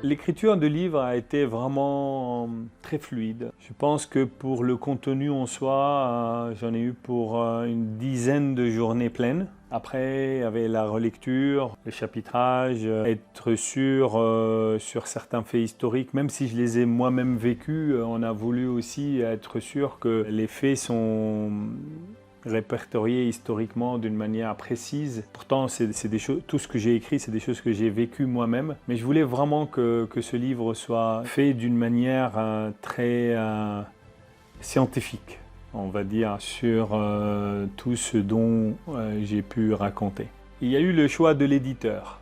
L'écriture de livre a été vraiment très fluide. Je pense que pour le contenu en soi, j'en ai eu pour une dizaine de journées pleines. Après, il y avait la relecture, le chapitrage, être sûr sur certains faits historiques, même si je les ai moi-même vécus, on a voulu aussi être sûr que les faits sont répertoriés historiquement d'une manière précise. Pourtant, tout ce que j'ai écrit, c'est des choses que j'ai vécues moi-même. Mais je voulais vraiment que ce livre soit fait d'une manière très scientifique, on va dire, sur tout ce dont j'ai pu raconter. Il y a eu le choix de l'éditeur.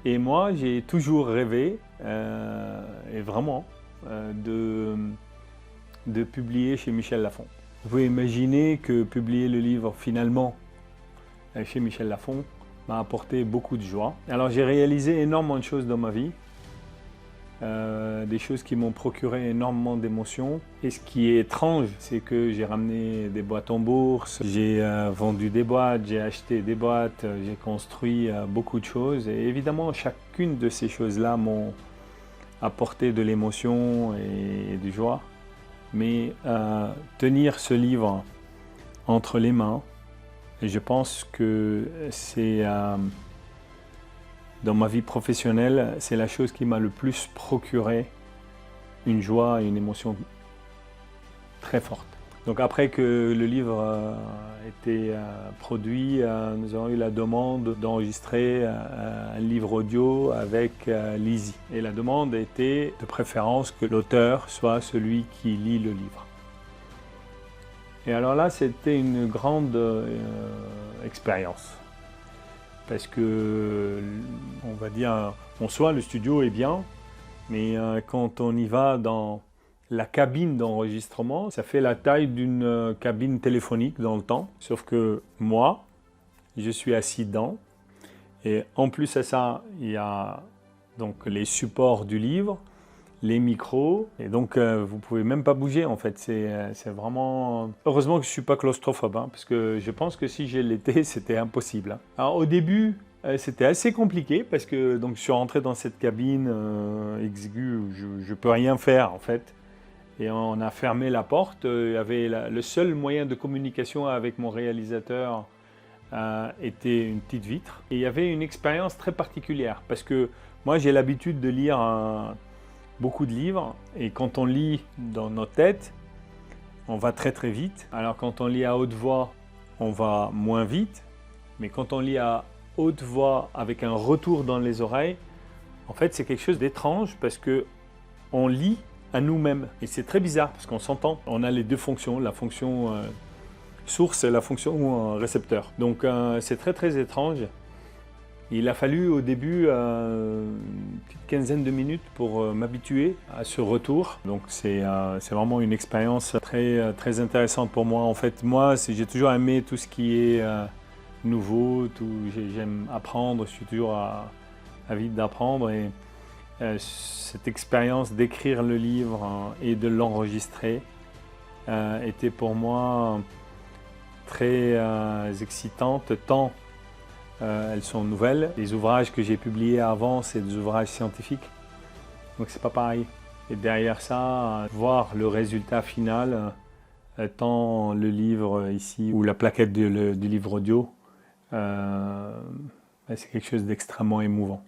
Et moi, j'ai toujours rêvé, et vraiment, de publier chez Michel Lafon. Vous pouvez imaginer que publier le livre finalement chez Michel Lafon m'a apporté beaucoup de joie. Alors j'ai réalisé énormément de choses dans ma vie, des choses qui m'ont procuré énormément d'émotions. Et ce qui est étrange, c'est que j'ai ramené des boîtes en bourse, j'ai vendu des boîtes, j'ai acheté des boîtes, j'ai construit beaucoup de choses. Et évidemment, chacune de ces choses-là m'ont apporté de l'émotion et de joie. Mais tenir ce livre entre les mains, je pense que c'est, dans ma vie professionnelle, c'est la chose qui m'a le plus procuré une joie et une émotion très forte. Donc après que le livre a été produit, nous avons eu la demande d'enregistrer un livre audio avec Lizzie. Et la demande était de préférence que l'auteur soit celui qui lit le livre. Et alors là, c'était une grande expérience. Parce que, on va dire, en soi, le studio est bien, mais quand on y va dans la cabine d'enregistrement, ça fait la taille d'une cabine téléphonique dans le temps, sauf que moi, je suis assis dedans. Et en plus à ça, il y a donc les supports du livre, les micros, et donc vous pouvez même pas bouger en fait. C'est vraiment... Heureusement que je suis pas claustrophobe, hein, parce que je pense que si je l'étais, c'était impossible. Hein. Alors au début, c'était assez compliqué parce que donc, je suis rentré dans cette cabine exiguë où je ne peux rien faire en fait. Et on a fermé la porte. Il y avait le seul moyen de communication avec mon réalisateur était une petite vitre. Et il y avait une expérience très particulière parce que moi j'ai l'habitude de lire beaucoup de livres et quand on lit dans notre tête, on va très très vite. Alors quand on lit à haute voix, on va moins vite. Mais quand on lit à haute voix avec un retour dans les oreilles, en fait c'est quelque chose d'étrange parce que on lit à nous-mêmes. Et c'est très bizarre parce qu'on s'entend. On a les deux fonctions, la fonction source et la fonction récepteur. Donc c'est très très étrange. Il a fallu au début une petite quinzaine de minutes pour m'habituer à ce retour. Donc c'est vraiment une expérience très, très intéressante pour moi. En fait, moi, j'ai toujours aimé tout ce qui est nouveau. J'aime apprendre, je suis toujours avide d'apprendre. Et cette expérience d'écrire le livre et de l'enregistrer était pour moi très excitante, tant elles sont nouvelles. Les ouvrages que j'ai publiés avant, c'est des ouvrages scientifiques, donc c'est pas pareil. Et derrière ça, voir le résultat final, tant le livre ici ou la plaquette du livre audio, c'est quelque chose d'extrêmement émouvant.